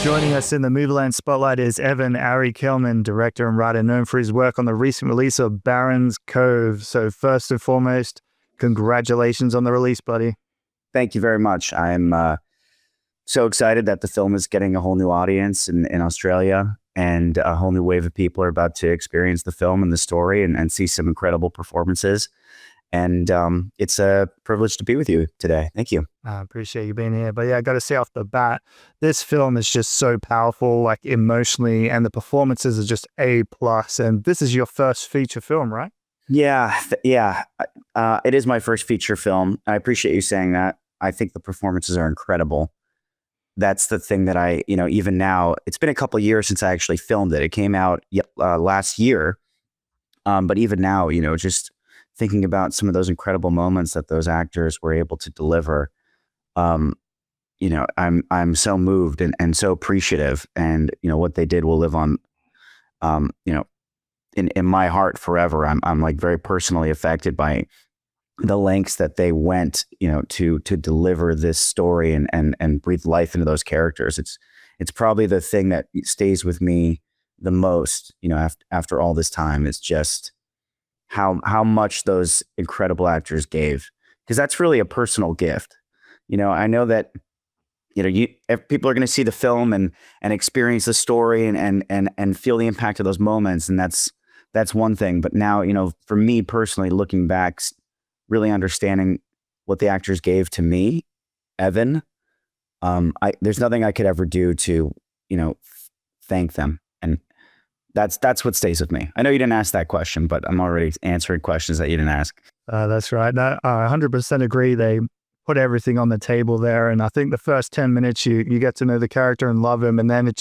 Joining us in the Movieland Spotlight is Evan Ari Kelman, director and writer known for his work on the recent release of Barrons Cove. So first and foremost, congratulations on the release, buddy. Thank you very much. I'm so excited that the film is getting a whole new audience in Australia, and a whole new wave of people are about to experience the film and the story and see some incredible performances. And it's a privilege to be with you today. Thank you. I appreciate you being here. But yeah, I got to say off the bat, this film is just so powerful, like emotionally, and the performances are just A+. And this is your first feature film, right? Yeah. It is my first feature film. I appreciate you saying that. I think the performances are incredible. That's the thing that I, even now, it's been a couple of years since I actually filmed it. It came out last year. But even now, just thinking about some of those incredible moments that those actors were able to deliver, I'm so moved and so appreciative. And, what they did will live on, in my heart forever. I'm like very personally affected by the lengths that they went, to deliver this story and breathe life into those characters. It's probably the thing that stays with me the most, after all this time, is just how much those incredible actors gave, because that's really a personal gift. I know that, if people are going to see the film and experience the story and feel the impact of those moments. And that's one thing. But now, for me personally, looking back, really understanding what the actors gave to me, Evan, there's nothing I could ever do to, thank them. And that's what stays with me. I know you didn't ask that question, but I'm already answering questions that you didn't ask. That's right. I 100% agree. They put everything on the table there. And I think the first 10 minutes, you get to know the character and love him. And then it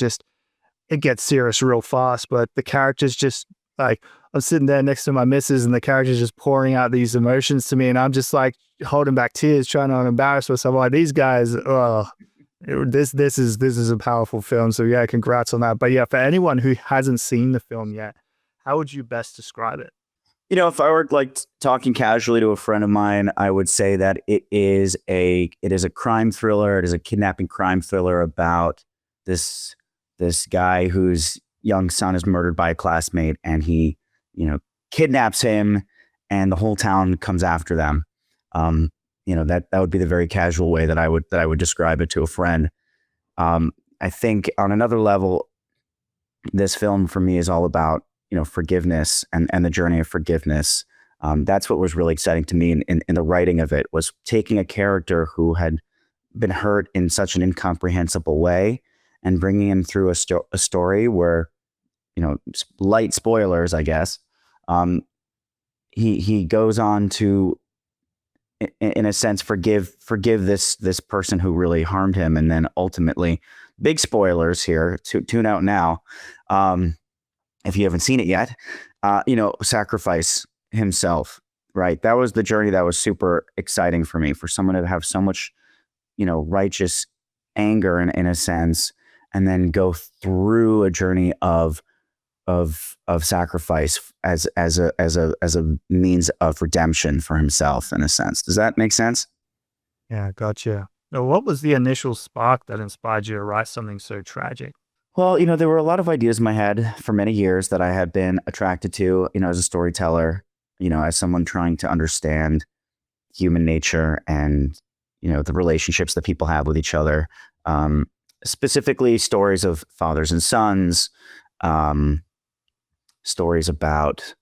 gets serious real fast. But the characters just, like, I'm sitting there next to my missus and the character's just pouring out these emotions to me. And I'm just like holding back tears, trying to embarrass myself. I'm like, these guys, this is a powerful film. So yeah, congrats on that. But yeah, for anyone who hasn't seen the film yet, how would you best describe it? If I were like talking casually to a friend of mine, I would say that it is a crime thriller. It is a kidnapping crime thriller about this guy whose young son is murdered by a classmate, and he, kidnaps him, and the whole town comes after them. That would be the very casual way that I would describe it to a friend. I think on another level, this film for me is all about, forgiveness and the journey of forgiveness. That's what was really exciting to me in the writing of it, was taking a character who had been hurt in such an incomprehensible way and bringing him through a story where, light spoilers, I guess. He goes on to, in a sense, forgive this person who really harmed him, and then ultimately, big spoilers here, tune out now, if you haven't seen it yet, sacrifice himself. Right, that was the journey that was super exciting for me, for someone to have so much, righteous anger in a sense, and then go through a journey of sacrifice as a means of redemption for himself, in a sense. Does that make sense? Yeah, gotcha. Now, what was the initial spark that inspired you to write something so tragic? Well, there were a lot of ideas in my head for many years that I had been attracted to, as a storyteller, as someone trying to understand human nature and, the relationships that people have with each other. Specifically stories of fathers and sons, stories about,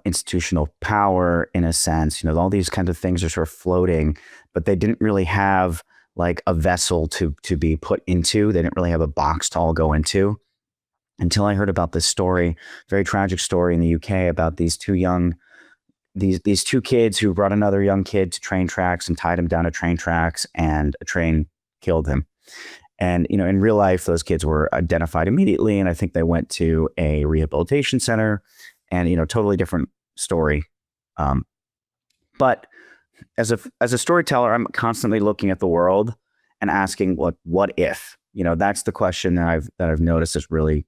institutional power, in a sense. All these kinds of things are sort of floating, but they didn't really have like a vessel to be put into. They didn't really have a box to all go into, until I heard about this story, very tragic story in the UK, about these two kids who brought another young kid to train tracks and tied him down to train tracks, and a train killed him. And, in real life, those kids were identified immediately. And I think they went to a rehabilitation center, and, totally different story. But as a storyteller, I'm constantly looking at the world and asking, what if? That's the question that I've noticed is really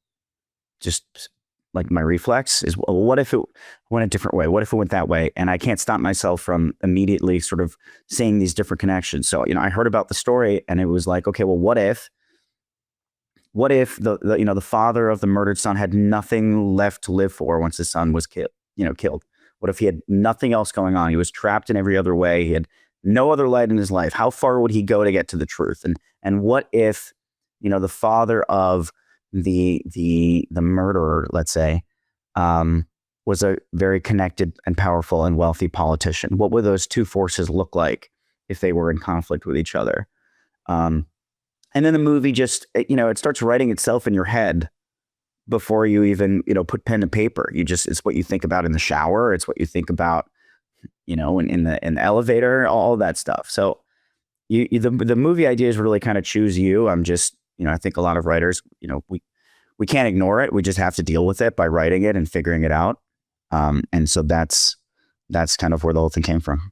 just like my reflex is, well, what if it went a different way? What if it went that way? And I can't stop myself from immediately sort of seeing these different connections. So, I heard about the story and it was like, okay, well, what if What if the father of the murdered son had nothing left to live for once his son was killed? What if he had nothing else going on? He was trapped in every other way. He had no other light in his life. How far would he go to get to the truth? And what if, the father of the murderer, let's say, was a very connected and powerful and wealthy politician? What would those two forces look like if they were in conflict with each other? And then the movie just, it starts writing itself in your head before you even, put pen to paper. It's what you think about in the shower. It's what you think about, in the elevator, all that stuff. So the movie ideas really kind of choose you. I'm just, I think a lot of writers, we can't ignore it. We just have to deal with it by writing it and figuring it out. And so that's kind of where the whole thing came from.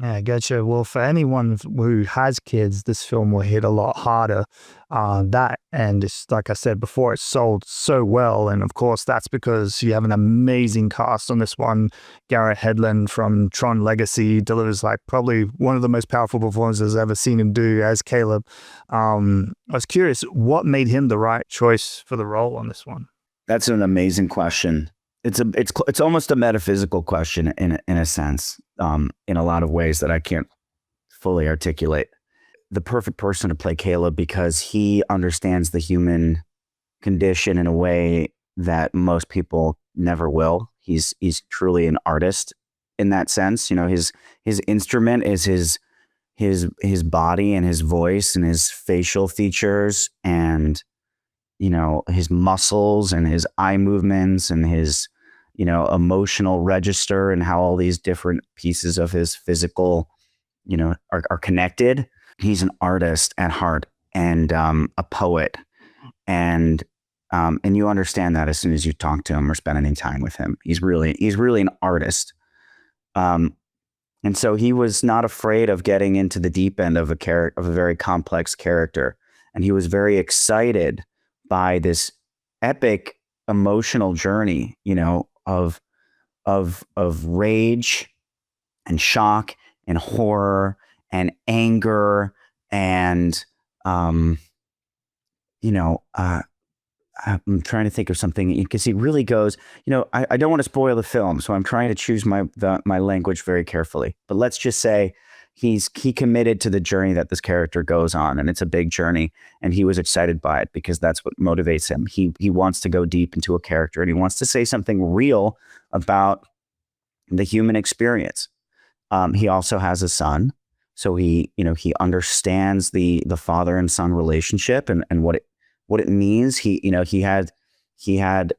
Yeah, gotcha. Well, for anyone who has kids, this film will hit a lot harder on that. And it's like I said before, it's sold so well. And of course, that's because you have an amazing cast on this one. Garrett Hedlund from Tron Legacy delivers like probably one of the most powerful performances I've ever seen him do as Caleb. I was curious, what made him the right choice for the role on this one? That's an amazing question. It's almost a metaphysical question in a sense, in a lot of ways that I can't fully articulate. The perfect person to play Caleb because he understands the human condition in a way that most people never will. He's truly an artist in that sense. His instrument is his body and his voice and his facial features and his muscles and his eye movements and his emotional register and how all these different pieces of his physical, are connected. He's an artist at heart and a poet. And you understand that as soon as you talk to him or spend any time with him. He's really an artist. And so he was not afraid of getting into the deep end of a very complex character. And he was very excited by this epic emotional journey, of rage and shock and horror and anger and I'm trying to think of something because he really goes, I don't want to spoil the film, so I'm trying to choose my language very carefully. But let's just say he committed to the journey that this character goes on, and it's a big journey, and he was excited by it because that's what motivates him. He wants to go deep into a character, and he wants to say something real about the human experience. He also has a son, so he understands the father and son relationship and what it means. He had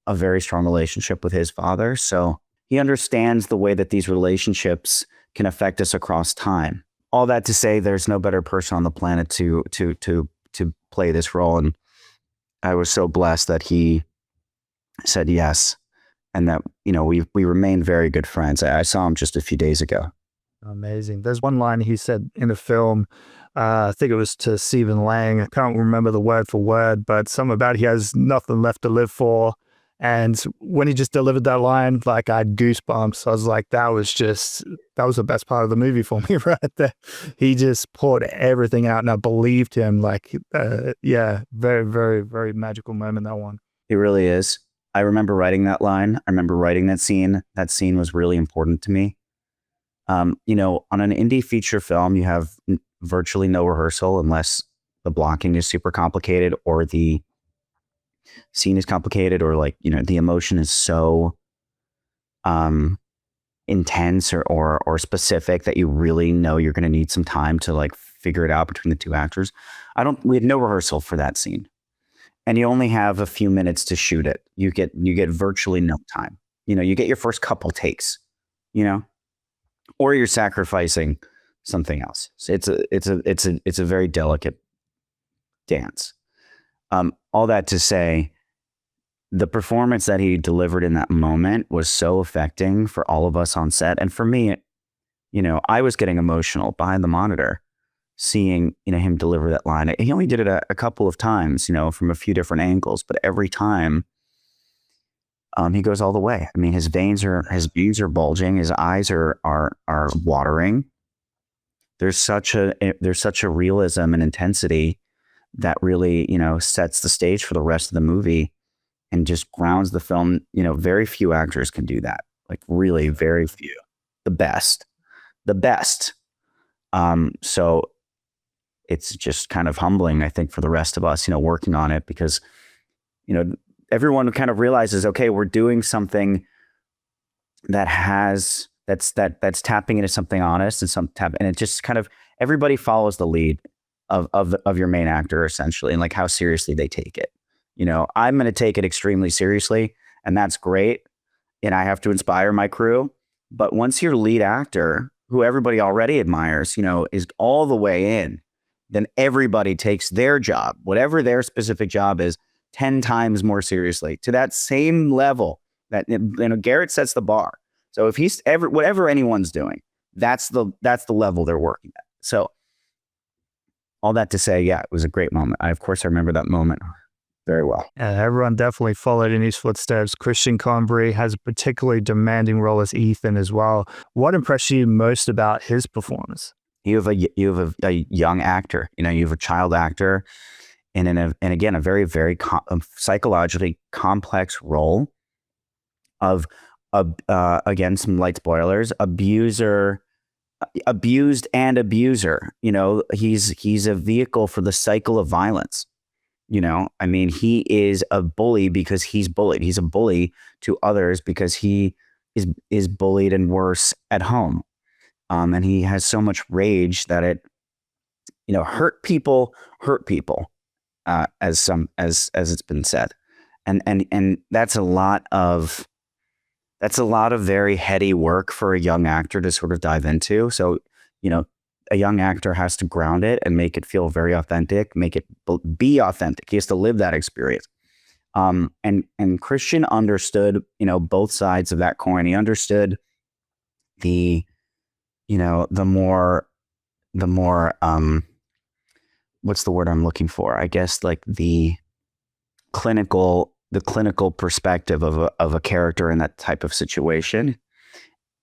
a very strong relationship with his father, so he understands the way that these relationships can affect us across time. All that to say, there's no better person on the planet to play this role, and I was so blessed that he said yes, and that we remained very good friends. I saw him just a few days ago. Amazing. There's one line he said in the film. I think it was to Stephen Lang. I can't remember the word for word, but something about he has nothing left to live for. And when he just delivered that line, like I had goosebumps. I was like, that was the best part of the movie for me right there. He just poured everything out and I believed him. Like, very, very, very magical moment, that one. It really is. I remember writing that line. I remember writing that scene. That scene was really important to me. On an indie feature film, you have virtually no rehearsal unless the blocking is super complicated or the scene is complicated or the emotion is so intense or specific that you really know you're going to need some time to figure it out between the two actors. We had no rehearsal for that scene, and you only have a few minutes to shoot it. You get virtually no time. You get your first couple takes, or you're sacrificing something else. So it's a very delicate dance. All that to say, the performance that he delivered in that moment was so affecting for all of us on set. And for me, I was getting emotional behind the monitor seeing, him deliver that line. He only did it a couple of times, from a few different angles, but every time he goes all the way. I mean, his veins are bulging. His eyes are watering. There's such a realism and intensity that really, sets the stage for the rest of the movie and just grounds the film. Very few actors can do that. Like really very few. The best. So it's just kind of humbling, I think, for the rest of us, working on it, because, everyone kind of realizes, okay, we're doing something that's tapping into something honest, and it just kind of, everybody follows the lead of your main actor, essentially, and like how seriously they take it. I'm going to take it extremely seriously, and that's great. And I have to inspire my crew. But once your lead actor, who everybody already admires, is all the way in, then everybody takes their job, whatever their specific job is, 10 times more seriously, to that same level that, Garrett sets the bar. So if he's whatever anyone's doing, that's the level they're working at. So all that to say, yeah, it was a great moment. Of course, I remember that moment very well. Yeah, everyone definitely followed in his footsteps. Christian Convery has a particularly demanding role as Ethan as well. What impressed you most about his performance? You have a young actor. You have a child actor, and again a very, very psychologically complex role of again, some light spoilers, abused and abuser. He's a vehicle for the cycle of violence. He is a bully because he's bullied. He's a bully to others because he is bullied and worse at home. And he has so much rage that it, hurt people, as it's been said. And that's a lot of very heady work for a young actor to sort of dive into. So, a young actor has to ground it and make it feel very authentic, make it be authentic. He has to live that experience. And Christian understood, both sides of that coin. He understood the more, what's the word I'm looking for? I guess like the clinical perspective of a character in that type of situation,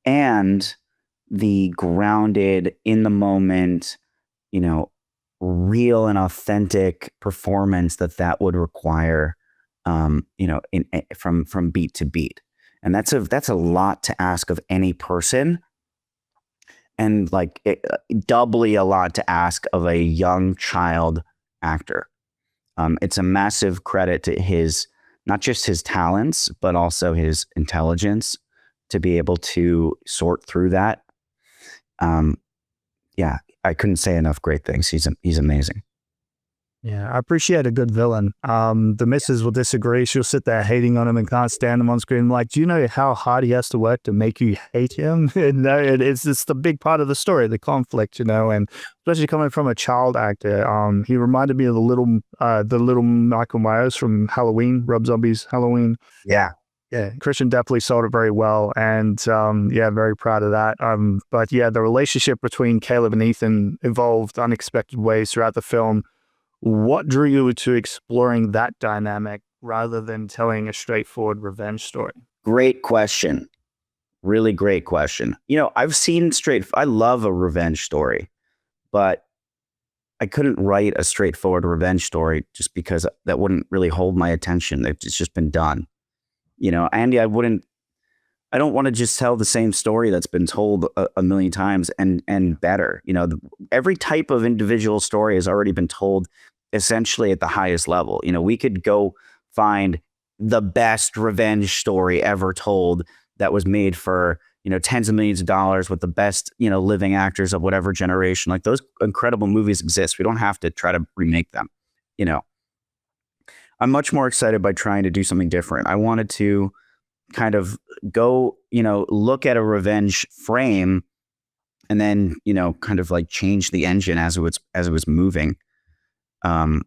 and the grounded, in the moment, real and authentic performance that would require, from beat to beat. And that's a lot to ask of any person, and doubly a lot to ask of a young child actor. It's a massive credit to his, not just his talents, but also his intelligence to be able to sort through that. Yeah, I couldn't say enough great things. He's amazing. Yeah, I appreciate a good villain. The missus will disagree. She'll sit there hating on him and can't stand him on screen. I'm like, do you know how hard he has to work to make you hate him? It's just a big part of the story, the conflict, and especially coming from a child actor. He reminded me of the little Michael Myers from Halloween, Rob Zombie's Halloween. Yeah. Yeah, Christian definitely sold it very well, and very proud of that. But yeah, the relationship between Caleb and Ethan evolved unexpected ways throughout the film. What drew you to exploring that dynamic rather than telling a straightforward revenge story? Great question. Really great question. I love a revenge story, but I couldn't write a straightforward revenge story just because that wouldn't really hold my attention. It's just been done. Andy, I don't want to just tell the same story that's been told a million times and better. Every type of individual story has already been told essentially at the highest level. We could go find the best revenge story ever told that was made for, tens of millions of dollars with the best, living actors of whatever generation. Like, those incredible movies exist. We don't have to try to remake them. I'm much more excited by trying to do something different. I wanted to kind of go, look at a revenge frame and then, kind of like change the engine as it was moving, and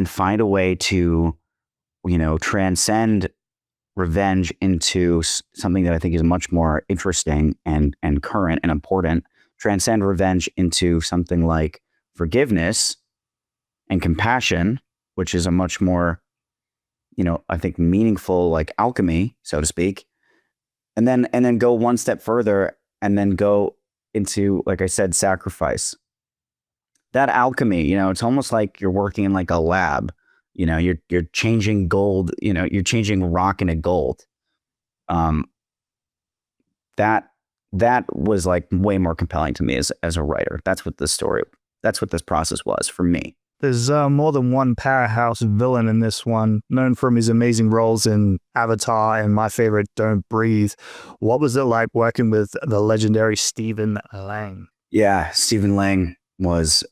find a way to, transcend revenge into something that I think is much more interesting and current and important. Transcend revenge into something like forgiveness and compassion, which is a much more, I think, meaningful, like alchemy, so to speak. And then go one step further and then go into, like I said, sacrifice. that alchemy, it's almost like you're working in like a lab. You're changing gold, you're changing rock into gold. Um, that was like way more compelling to me as a writer. That's what this process was for me. There's more than one powerhouse villain in this one, known for his amazing roles in Avatar and my favorite, Don't Breathe. What was it like working with the legendary Stephen Lang? Yeah, Stephen Lang was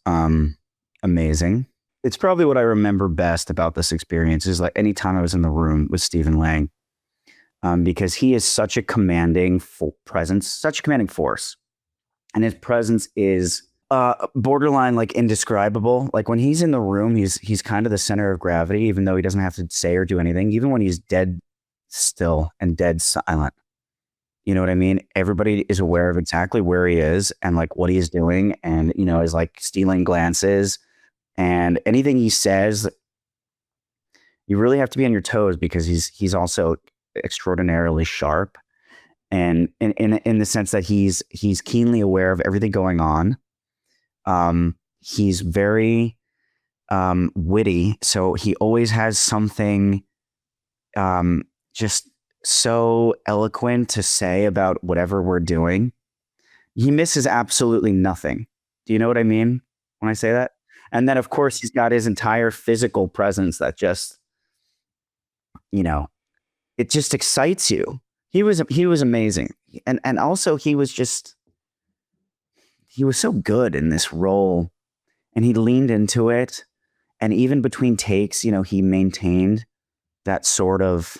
amazing. It's probably what I remember best about this experience is like anytime I was in the room with Stephen Lang, because he is such a commanding presence, such a commanding force. And his presence is borderline like indescribable. Like when he's in the room, he's kind of the center of gravity, even though he doesn't have to say or do anything, even when he's dead still and dead silent. You know what I mean? Everybody is aware of exactly where he is and like what he's doing, and is like stealing glances, and anything he says, you really have to be on your toes because he's also extraordinarily sharp, and in the sense that he's keenly aware of everything going on. He's very witty, so he always has something just so eloquent to say about whatever we're doing. He misses absolutely nothing. Do you know what I mean when I say that? And then, of course, he's got his entire physical presence that just, it just excites you. He was amazing, and also he was so good in this role, and he leaned into it, and even between takes, he maintained that sort of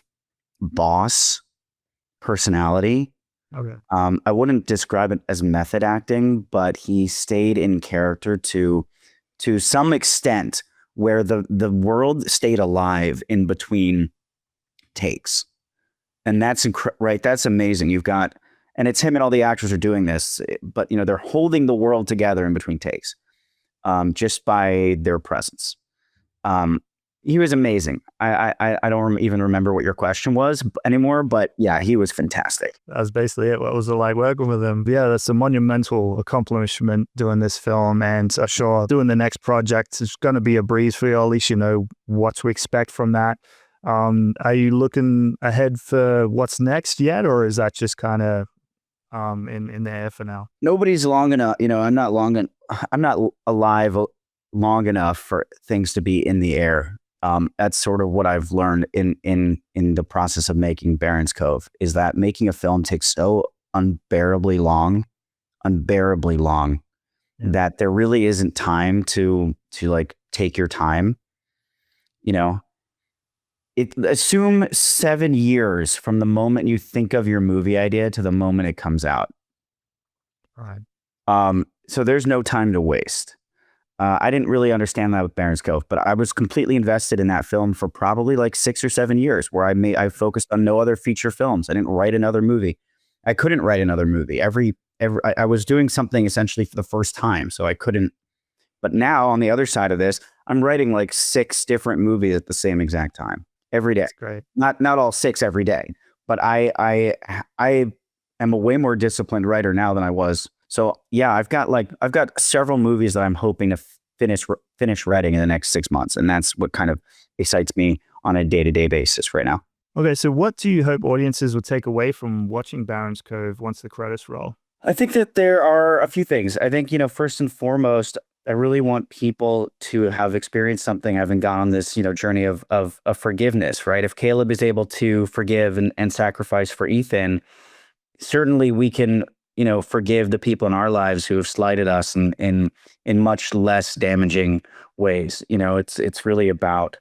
boss personality. Okay. I wouldn't describe it as method acting, but he stayed in character to some extent, where the world stayed alive in between takes, and that's right. That's amazing. You've got, and it's him and all the actors are doing this, but they're holding the world together in between takes, just by their presence. He was amazing. I don't even remember what your question was anymore, but yeah, he was fantastic. That's basically it. What was it like working with him? Yeah, that's a monumental accomplishment doing this film, and I'm sure doing the next project is going to be a breeze for you. At least you know what to expect from that. Are you looking ahead for what's next yet, or is that just kind of in the air for now? Nobody's long enough. I'm not alive long enough for things to be in the air. That's sort of what I've learned in the process of making Barrons Cove, is that making a film takes so unbearably long, that there really isn't time to like take your time. Assume 7 years from the moment you think of your movie idea to the moment it comes out. Right. So there's no time to waste. I didn't really understand that with Barrons Cove, but I was completely invested in that film for probably like 6 or 7 years, where I focused on no other feature films. I didn't write another movie. I couldn't write another movie. I was doing something essentially for the first time, so I couldn't. But now on the other side of this, I'm writing like 6 different movies at the same exact time every day. That's great. Not all 6 every day, but I am a way more disciplined writer now than I was. So yeah, I've got several movies that I'm hoping to finish writing in the next 6 months, and that's what kind of excites me on a day-to-day basis right now. Okay, so what do you hope audiences will take away from watching Barrons Cove once the credits roll? I think that there are a few things. I think, first and foremost, I really want people to have experienced something, having gone on this, journey of forgiveness, right? If Caleb is able to forgive and sacrifice for Ethan, certainly we can, forgive the people in our lives who have slighted us in much less damaging ways. It's really about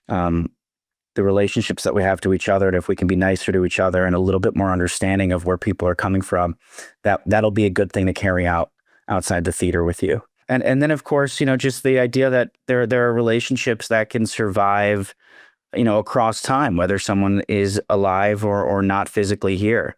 the relationships that we have to each other, and if we can be nicer to each other and a little bit more understanding of where people are coming from, that'll be a good thing to carry outside the theater with you. And then, of course, just the idea that there are relationships that can survive, across time, whether someone is alive or not physically here.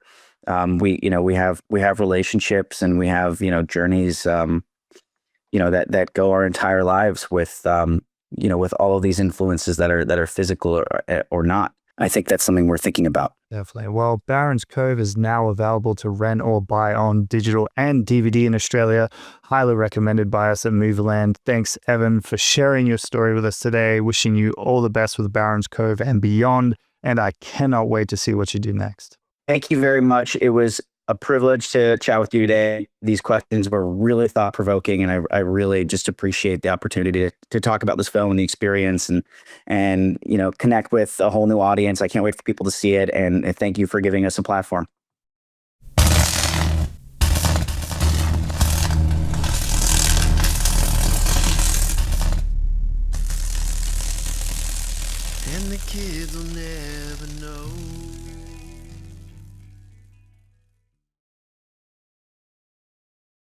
We have relationships, and we have, journeys, that go our entire lives with, with all of these influences that are physical or not. I think that's something we're thinking about. Definitely. Well, Barrons Cove is now available to rent or buy on digital and DVD in Australia. Highly recommended by us at Movieland. Thanks, Evan, for sharing your story with us today. Wishing you all the best with Barrons Cove and beyond. And I cannot wait to see what you do next. Thank you very much. It was a privilege to chat with you today. These questions were really thought provoking, and I really just appreciate the opportunity to talk about this film and the experience, and connect with a whole new audience. I can't wait for people to see it, and thank you for giving us a platform. And the kids will never know.